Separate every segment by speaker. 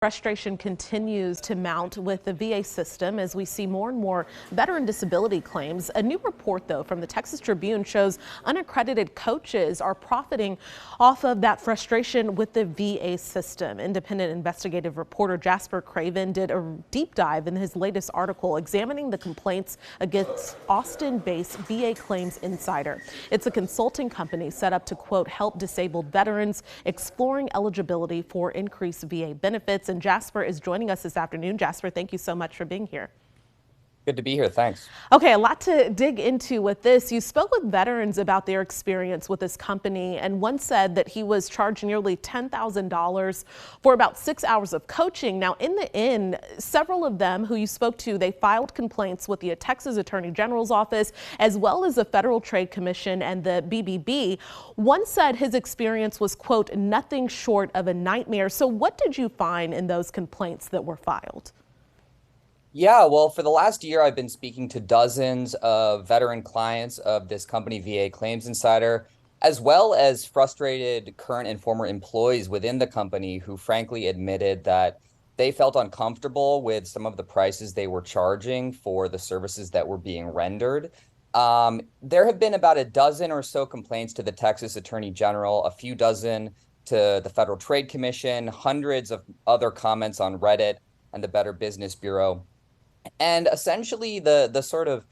Speaker 1: Frustration continues to mount with the VA system as we see more and more veteran disability claims. A new report, though, from the Texas Tribune shows unaccredited coaches are profiting off of that frustration with the VA system. Independent investigative reporter Jasper Craven did a deep dive in his latest article examining the complaints against Austin-based VA Claims Insider. It's a consulting company set up to, quote, help disabled veterans exploring eligibility for increased VA benefits. And Jasper is joining us this afternoon. Jasper, thank you so much for being here.
Speaker 2: Good to be here. Thanks.
Speaker 1: Okay, a lot to dig into with this. You spoke with veterans about their experience with this company, and one said that he was charged nearly $10,000 for about 6 hours of coaching. Now, in the end, several of them who you spoke to, they filed complaints with the Texas Attorney General's office, as well as the Federal Trade Commission and the BBB. One said his experience was, quote, nothing short of a nightmare. So what did you find in those complaints that were filed?
Speaker 2: Yeah, well, for the last year, I've been speaking to dozens of veteran clients of this company, VA Claims Insider, as well as frustrated current and former employees within the company who frankly admitted that they felt uncomfortable with some of the prices they were charging for the services that were being rendered. There have been about a dozen or so complaints to the Texas Attorney General, a few dozen to the Federal Trade Commission, hundreds of other comments on Reddit and the Better Business Bureau. And essentially, the sort of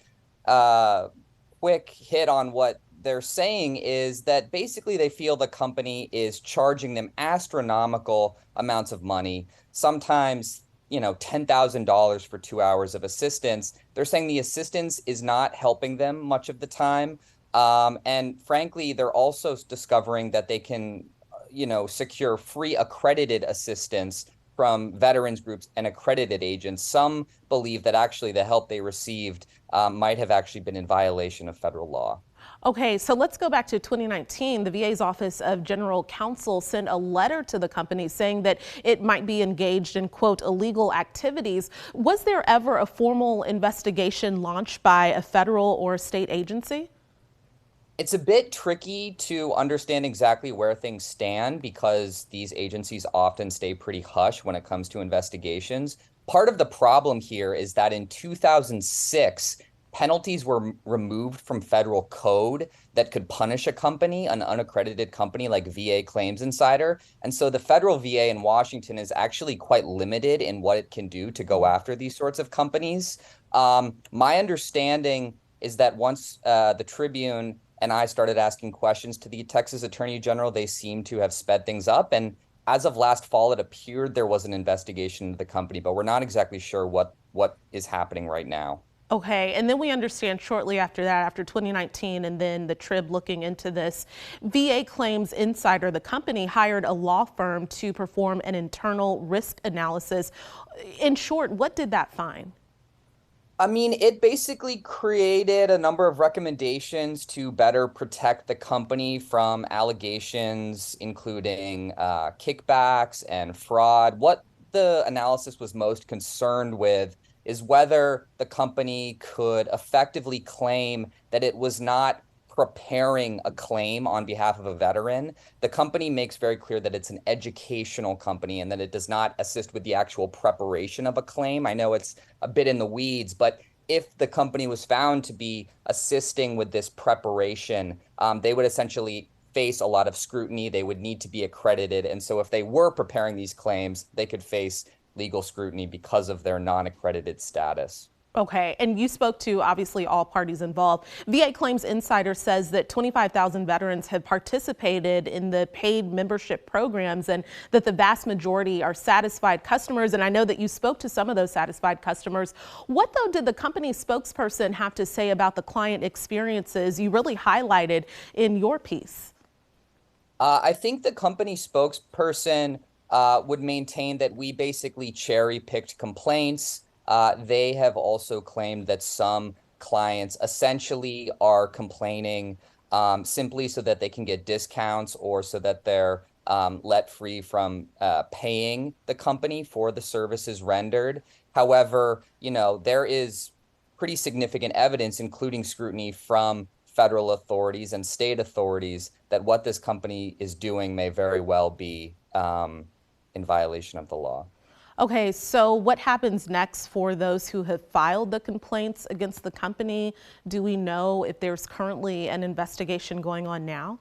Speaker 2: quick hit on what they're saying is that basically they feel the company is charging them astronomical amounts of money, sometimes, $10,000 for 2 hours of assistance. They're saying the assistance is not helping them much of the time. And frankly, they're also discovering that they can, secure free accredited assistance from veterans groups and accredited agents. Some believe that actually the help they received might have actually been in violation of federal law.
Speaker 1: Okay, so let's go back to 2019. The VA's Office of General Counsel sent a letter to the company saying that it might be engaged in, quote, illegal activities. Was there ever a formal investigation launched by a federal or state agency?
Speaker 2: It's a bit tricky to understand exactly where things stand because these agencies often stay pretty hush when it comes to investigations. Part of the problem here is that in 2006, penalties were removed from federal code that could punish a company, an unaccredited company like VA Claims Insider. And so the federal VA in Washington is actually quite limited in what it can do to go after these sorts of companies. My understanding is that once the Tribune and I started asking questions to the Texas Attorney General, they seem to have sped things up. And as of last fall, it appeared there was an investigation into the company, but we're not exactly sure what is happening right now.
Speaker 1: Okay, and then we understand shortly after that, after 2019, and then the Trib looking into this, VA Claims Insider, the company, hired a law firm to perform an internal risk analysis. In short, what did that find?
Speaker 2: I mean, it basically created a number of recommendations to better protect the company from allegations, including kickbacks and fraud. What the analysis was most concerned with is whether the company could effectively claim that it was not preparing a claim on behalf of a veteran. The company makes very clear that it's an educational company and that it does not assist with the actual preparation of a claim. I know it's a bit in the weeds, but if the company was found to be assisting with this preparation, they would essentially face a lot of scrutiny. They would need to be accredited. And so if they were preparing these claims, they could face legal scrutiny because of their non-accredited status.
Speaker 1: Okay, and you spoke to obviously all parties involved. VA Claims Insider says that 25,000 veterans have participated in the paid membership programs and that the vast majority are satisfied customers. And I know that you spoke to some of those satisfied customers. What, though, did the company spokesperson have to say about the client experiences you really highlighted in your piece?
Speaker 2: I think the company spokesperson would maintain that we basically cherry-picked complaints. They have also claimed that some clients essentially are complaining simply so that they can get discounts or so that they're let free from paying the company for the services rendered. However, there is pretty significant evidence, including scrutiny from federal authorities and state authorities, that what this company is doing may very well be in violation of the law.
Speaker 1: Okay, so what happens next for those who have filed the complaints against the company? Do we know if there's currently an investigation going on now?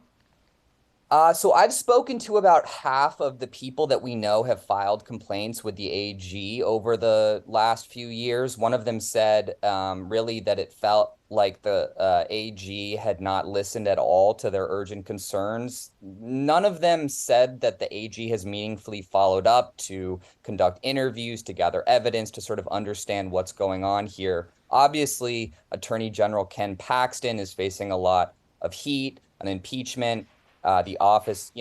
Speaker 2: So I've spoken to about half of the people that we know have filed complaints with the AG over the last few years. One of them said really that it felt like the AG had not listened at all to their urgent concerns. None of them said that the AG has meaningfully followed up to conduct interviews, to gather evidence, to sort of understand what's going on here. Obviously, Attorney General Ken Paxton is facing a lot of heat, an impeachment. The office,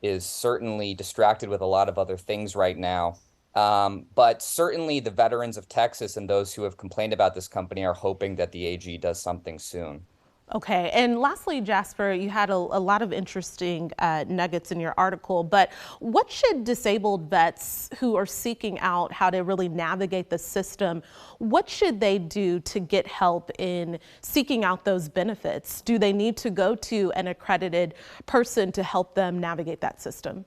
Speaker 2: is certainly distracted with a lot of other things right now. But certainly the veterans of Texas and those who have complained about this company are hoping that the AG does something soon.
Speaker 1: Okay, and lastly, Jasper, you had a lot of interesting nuggets in your article, but what should disabled vets who are seeking out how to really navigate the system, what should they do to get help in seeking out those benefits? Do they need to go to an accredited person to help them navigate that system?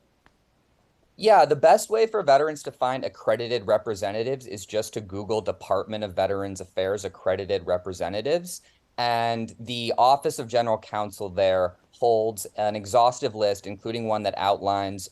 Speaker 2: Yeah, the best way for veterans to find accredited representatives is just to Google Department of Veterans Affairs accredited representatives. And the Office of General Counsel there holds an exhaustive list, including one that outlines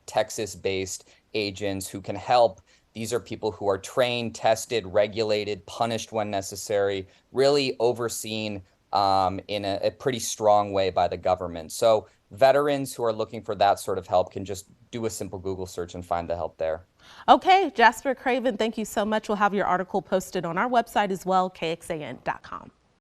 Speaker 2: Texas-based agents who can help. These are people who are trained, tested, regulated, punished when necessary, really overseen in a pretty strong way by the government. So veterans who are looking for that sort of help can just do a simple Google search and find the help there.
Speaker 1: Okay, Jasper Craven, thank you so much. We'll have your article posted on our website as well, kxan.com.